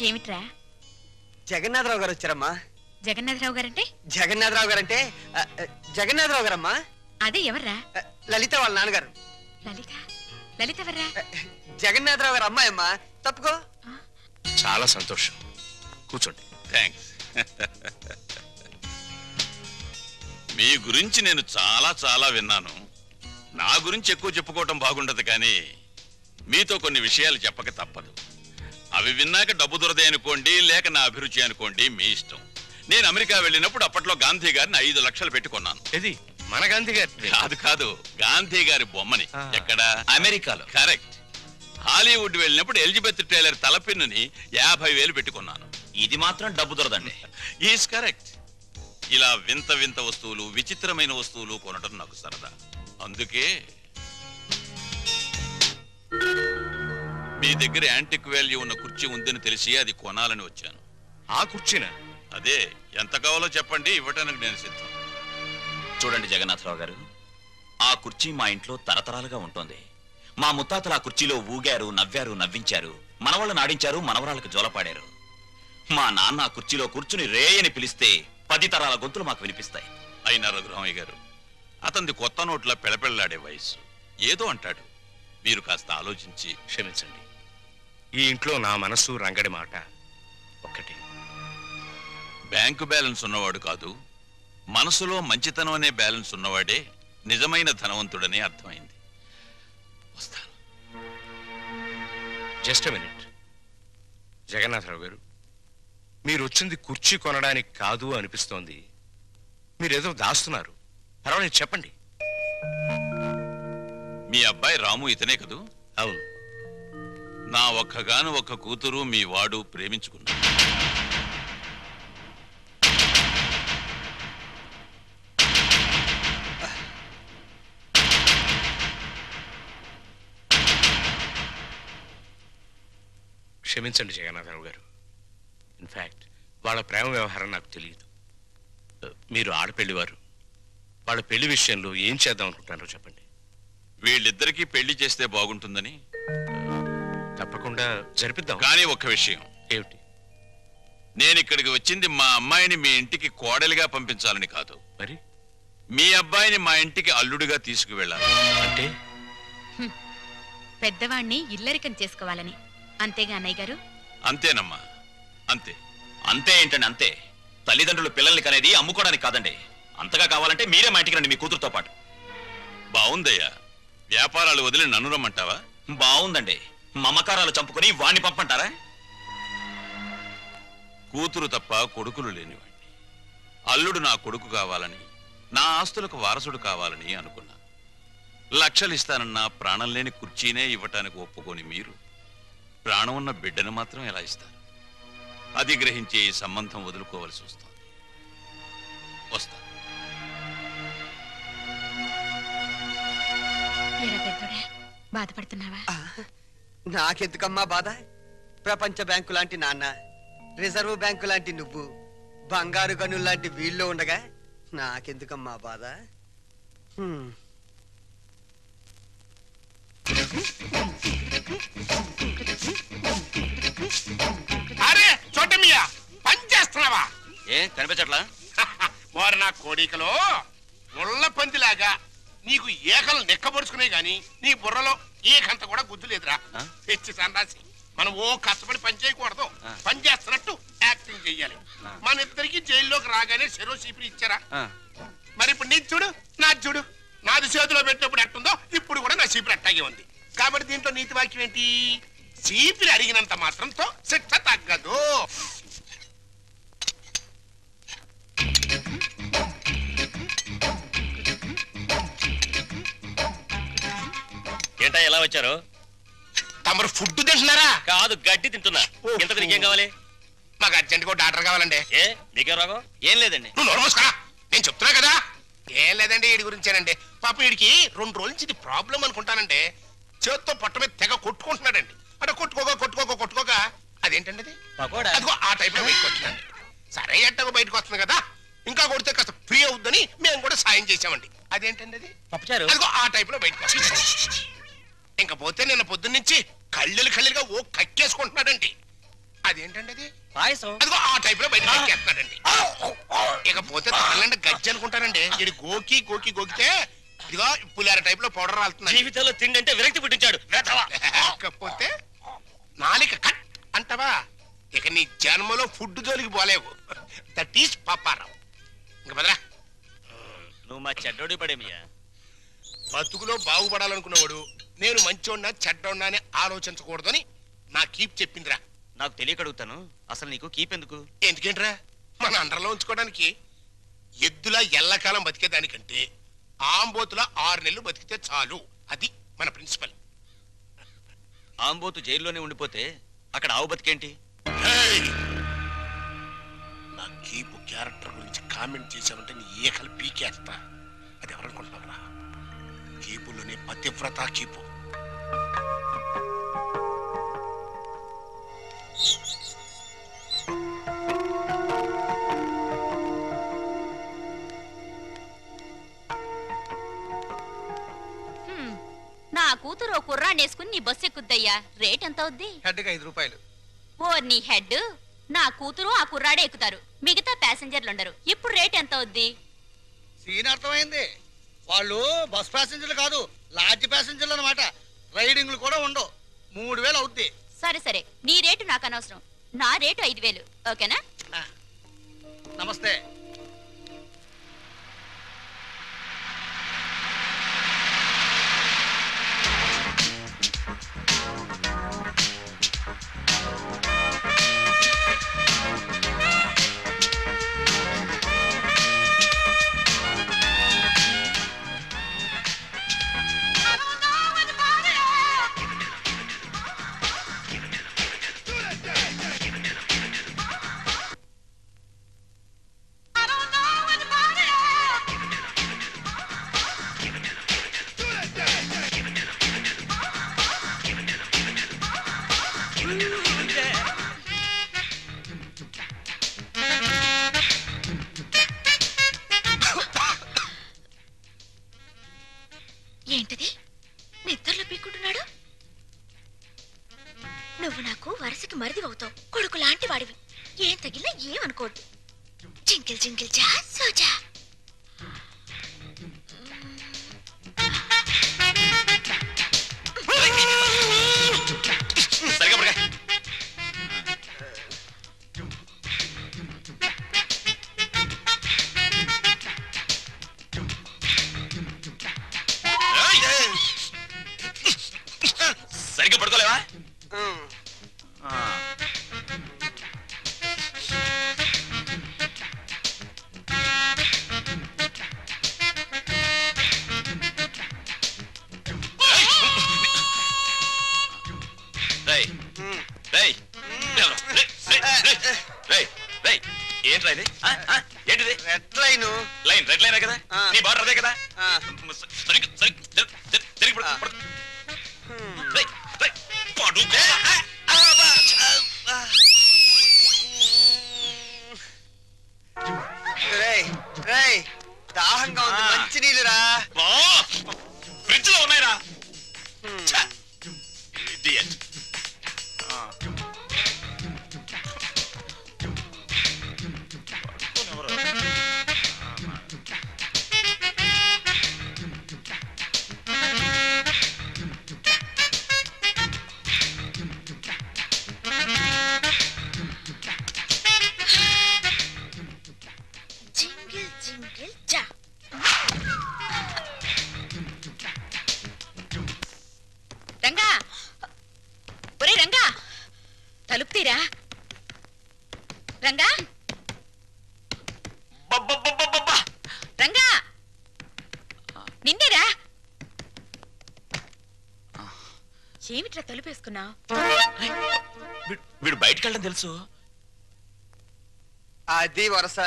ఏమిట్రా? జగన్నాథరావు గారు వచ్చారమ్మా. Jagannatharao guarantee? Jagannatharao guarantee Jagannatharao గారమ్మా. అదే ఎవర్రా? లలిత వాళ్ళ నాన్నగారు. లలిత? లలిత ఎవర్రా? జగన్నాథరావు గారు అమ్మాయి అమ్మా. తప్పుకో. చాలా సంతోషం, కూర్చోండి. థ్యాంక్స్. మీ గురించి నేను చాలా చాలా విన్నాను. నా గురించి ఎక్కువ చెప్పుకోవటం బాగుండదు, కానీ మీతో కొన్ని విషయాలు చెప్పక తప్పదు. అవి విన్నాక డబ్బు దొరదే అనుకోండి, లేక నా అభిరుచి అనుకోండి, మీ ఇష్టం. నేను అమెరికా వెళ్ళినప్పుడు అప్పట్లో గాంధీ గారిని 5 లక్షలు పెట్టుకున్నాను. ఇది మన గాంధీ గారి? కాదు కాదు, గాంధీ గారి బొమ్మని. ఎక్కడ? అమెరికాలో. కరెక్ట్. హాలీవుడ్ వెళ్ళినప్పుడు ఎలిజబెత్ టైలర్ తలపిన్నుని 50,000 పెట్టుకున్నాను. ఇది మాత్రం డబ్బు దొరదండి. Is correct. ఇలా వింత వింత వస్తువులు, విచిత్రమైన వస్తువులు కొనటం నాకు సరదా. అందుకే మీ దగ్గర యాంటిక్ వాల్యూ ఉన్న కుర్చీ ఉందని తెలిసి అది కొనాలని వచ్చాను. ఆ కుర్చీనా? అదే, ఎంత కావాలో చెప్పండి, ఇవ్వటానికి నేను సిద్ధం. చూడండి జగన్నాథరావు గారు, ఆ కుర్చీ మా ఇంట్లో తరతరాలుగా ఉంటుంది. మా ముత్తాతలు ఆ కుర్చీలో ఊగారు, నవ్వారు, నవ్వించారు, మనవాళ్ళని ఆడించారు, మనవరాలకు జోలపాడారు. మా నాన్న ఆ కుర్చీలో కూర్చుని రేయని పిలిస్తే 10 తరాల గొంతులు మాకు వినిపిస్తాయి. అయినా రఘురామయ్య గారు, అతనిది కొత్త నోట్ల పెళపెళ్లాడే వయస్సు. ఏదో అంటాడు, మీరు కాస్త ఆలోచించి. క్షమించండి, ఈ ఇంట్లో నా మనసు రంగడి మాట ఒక్కటి. బ్యాంకు బ్యాలెన్స్ ఉన్నవాడు కాదు, మనసులో మంచితనం అనే బ్యాలెన్స్ ఉన్నవాడే నిజమైన ధనవంతుడని అర్థమైంది. వస్తాను. Just minute. జగన్నాథరావు గారు, మీరు వచ్చింది కుర్చీ కొనడానికి కాదు అనిపిస్తోంది. మీరేదో దాస్తున్నారు. పర్వాలేదు, చెప్పండి. మీ అబ్బాయి రాము ఇతనే కదూ? అవును. నా ఒక్కగాను ఒక్క కూతురు మీ వాడు ప్రేమించుకున్నాడు. క్షమించండి జగన్నాథరావు గారు, ఇన్ఫ్యాక్ట్ వాళ్ళ ప్రేమ వ్యవహారం నాకు తెలియదు. మీరు ఆడపెళ్లివారు, వాళ్ళ పెళ్లి విషయంలో ఏం చేద్దాం అనుకుంటున్నారో చెప్పండి. వీళ్ళిద్దరికీ పెళ్లి చేస్తే బాగుంటుందని. తప్పకుండా జరిపిద్దాం. కానీ ఒక్క విషయం. ఏమిటి? నేను ఇక్కడికి వచ్చింది మా అమ్మాయిని మీ ఇంటికి కోడలిగా పంపించాలని కాదు, మరి మీ అబ్బాయిని మా ఇంటికి అల్లుడిగా తీసుకువెళ్ళాలి. అంటే? పెద్దవాణ్ణి ఇల్లరికం చేసుకోవాలని. అంతేగా అన్నయ్య గారు? అంతేనమ్మా, అంతే. అంతే ఏంటండి? అంతే. తల్లిదండ్రులు పిల్లల్ని కనేది అమ్ముకోవడానికి కాదండి. అంతగా కావాలంటే మీరే మా ఇంటికి రండి, మీ కూతురుతో పాటు. బాగుందయ్యా. వ్యాపారాలు వదిలి నన్ను రమ్మంటావా? బాగుందండి. మమకారాలు చంపుకొని వాణ్ణి పంపంటారా? కూతురు తప్ప కొడుకులు లేనివాణ్ణి. అల్లుడు నా కొడుకు కావాలని, నా ఆస్తులకు వారసుడు కావాలని అనుకున్నా. లక్షలు ఇస్తానన్నా ప్రాణం లేని కుర్చీనే ఇవ్వటానికి ఒప్పుకొని మీరు ప్రాణం ఉన్న బిడ్డను మాత్రం ఎలా ఇస్తారు? అది గ్రహించే ఈ సంబంధం వదులుకోవలసి వస్తుంది. వస్తా. బాధపడుతున్నావా? నాకెందుకమ్మా బాధ? ప్రపంచ బ్యాంకు లాంటి నాన్న, రిజర్వ్ బ్యాంకు లాంటి నువ్వు, బంగారు గనులు లాంటి వీళ్ళు ఉండగా నాకెందుకమ్మా బాధ? అరే చోటమియా, పని చేస్తున్నావా? ఏ కనిపించట్లా? వారు నా కోడికలో ముళ్ళ పందిలాగా నీకు ఏకలు నెక్కబరుచుకునే గాని నీ బుర్రలో ఏకంత కూడా గుద్దు లేదురా. తెచ్చి సన్నాసి, మనం ఓ కష్టపడి పని చేయకూడదు, పని చేస్తున్నట్టు యాక్టింగ్ చెయ్యాలి. మన ఇద్దరికి జైల్లోకి రాగానే చెరో చీపిరి ఇచ్చారా? మరి ఇప్పుడు నీ చూడు, నా చూడు, నాది చేతిలో పెట్టినప్పుడు ఎట్టుందో ఇప్పుడు కూడా నా చీపిరి అట్టాగే ఉంది. కాబట్టి దీంట్లో నీతి వాక్యం ఏంటి? చీపిరి అడిగినంత మాత్రంతో శిక్ష తగ్గదు. ఏంటా ఎలా వచ్చారు? తమరు ఫుడ్ తింటున్నారా? కాదు, గడ్డి తింటున్నా. ఎంత తిరిగి ఏం కావాలి? మాకు అర్జెంట్ గా డాక్టర్ కావాలండి. ఏ మీకేం రాగం? ఏం లేదండి. నువ్వు నోరు మూసుకోరా, నేను చెప్తున్నా కదా. ఏం లేదండి, వీడి గురించేనండి. పాపం వీడికి 2 రోజుల నుంచి ఇది ప్రాబ్లం అనుకుంటానంటే చేత్తో పొట్ట మీద తెగ కొట్టుకుంటున్నాడండి. అంటే కొట్టుకోక అదేంటండి అది? అదిగో ఆ టైప్ లో బయటకు వచ్చిందండి. సరే ఎట్టగో బయటకు వస్తుంది కదా, ఇంకా కొడితే కాస్త ఫ్రీ అవుద్దని మేము కూడా సాయం చేసామండి. అదేంటండి అది? అదిగో ఆ టైప్ లో బయటకు వస్తుంది. ఇంకా పోతే నిన్న పొద్దున్న నుంచి కళ్ళుగా ఓ కక్కేసుకుంటున్నాడండి. అదేంటండి అది? పాయసం. అదిగో ఆ టైప్ లో బయట ఎక్కేస్తున్నాడండి. ఇకపోతే తాళ్ళంటే గజ్జి అనుకుంటారండి. ఇది గోకి గోకి గోకితే ఇదిగో పులిహార టైప్ లో పౌడర్ రాలుతుంది. జీవితంలో తిండి అంటే విరక్తి పుట్టించాడు. లేకపోతే నాలిక కట్ అంటవా? ఇక నీ జన్మలో ఫుడ్ జోలికి పోలేవు. That is Paparao. ఇంక బదరా. నువ్వు మా చెడ్డోడి పడేమియా. బతుకులో బాగుపడాలనుకున్నవాడు నేను మంచోడినా చెడ్డోడినా అని ఆలోచించకూడదని నా కీప్ చెప్పిందిరా. నాకు తెలియక అడుగుతాను, అసలు నీకు కీప్ ఎందుకు? ఎందుకేంట్రా? మన అండర్లో ఉంచుకోవడానికి. ఎద్దులా ఎల్లకాలం బతికేదానికంటే ఆంబోతులా 6 నెలలు బతికితే చాలు. అది మన ప్రిన్సిపల్. ఆంబోతు జైల్లోనే ఉండిపోతే అక్కడ ఆవు బతికేంటి? నా కీపు క్యారెక్టర్ గురించి కామెంట్ చేసావంటే నీ ఏకలు పీకేస్తా. అది ఎవరనుకుంటున్నావురా? కీపులోనే పతివ్రత కీపు. నా కూతురు కుర్రాన్నేసుకుని నీ బస్సు ఎక్కుద్దయ్యా. రేట్ ఎంత అవుద్ది? హెడ్కి 5 రూపాయలు. ఓ నీ హెడ్, నా కూతురు ఆ కుర్రాడే ఎక్కుతారు, మిగతా ప్యాసింజర్లు ఉండరు. ఇప్పుడు రేట్ ఎంత అవుద్ది? సీన్ అర్థమైంది. వాళ్ళు బస్ ప్యాసింజర్లు కాదు, లాడ్జ్ ప్యాసింజర్లు అన్నమాట. రైడింగ్లు కూడా ఉండవు. 3000 అవుద్ది. సరే సరే, నీ రేటు నాకు అనవసరం. నా రేటు 5000. ఓకేనా? నమస్తే. ఏంటది? నిద్రలో పీక్కుంటున్నాడు. నువ్వు నాకు వరసకి మరిది అవుతావు. కొడుకు లాంటి వాడివి. ఏం తగిలినా ఏమనుకోవద్దు. జింకిల్ జింకిల్ జా సోజా. సరిగ్గా పడుకోలేవా? ఏంట్రా ఇది? ఏంటిది? Red line. Line red line కదా? నీ బార్డర్ అదే కదా? దాహంగా ఉంది, మంచి నీళ్ళురా. ఫ్రిడ్జ్ లో ఉన్నాయిరా. జింగిల్ జింగిల్ జా. రంగా, ఒరే రంగా, తలుపు తీరా. రంగా, రంగా, నిన్నేరా. ఏమిట్రా తలుపేసుకున్నావు? వీడు బయటకు వెళ్ళడం తెలుసు. అది వరస.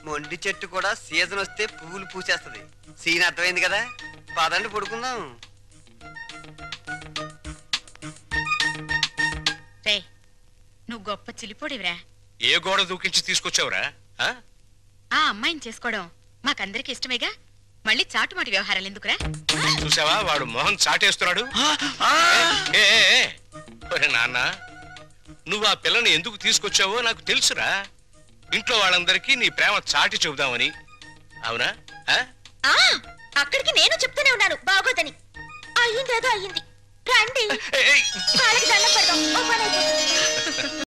మొండి చెట్టు కూడా సీజన్ వస్తే పువ్వులు పూసేస్తుంది. సీన్ అర్థమైంది కదా? పదండి పడుకుందాం. రే, నువ్వు గొప్ప చిలిపోడివిరా. ఏ గోడ దూకించి తీసుకొచ్చావురా? ఆ అమ్మాయిని చేసుకోవడం మాకందరికి ఇష్టమేగా మళ్ళీ చాటుమాటి వ్యవహారాలు ఎందుకురా? చూసావా వాడు మొహం చాటేస్తున్నాడు. ఏ, ఏ, ఏ. ఒరే నాన్న, నువ్వు ఆ పిల్లని ఎందుకు తీసుకొచ్చావో నాకు తెలుసురా. ఇంట్లో వాళ్ళందరికీ నీ ప్రేమ చాటి చెబుదామని. అవునా? అక్కడికి నేను చెప్తూనే ఉన్నాను బాగోదని. అయ్యిందేదో అయ్యింది. రండి, కాళ్ళకి దండం పెడదాం.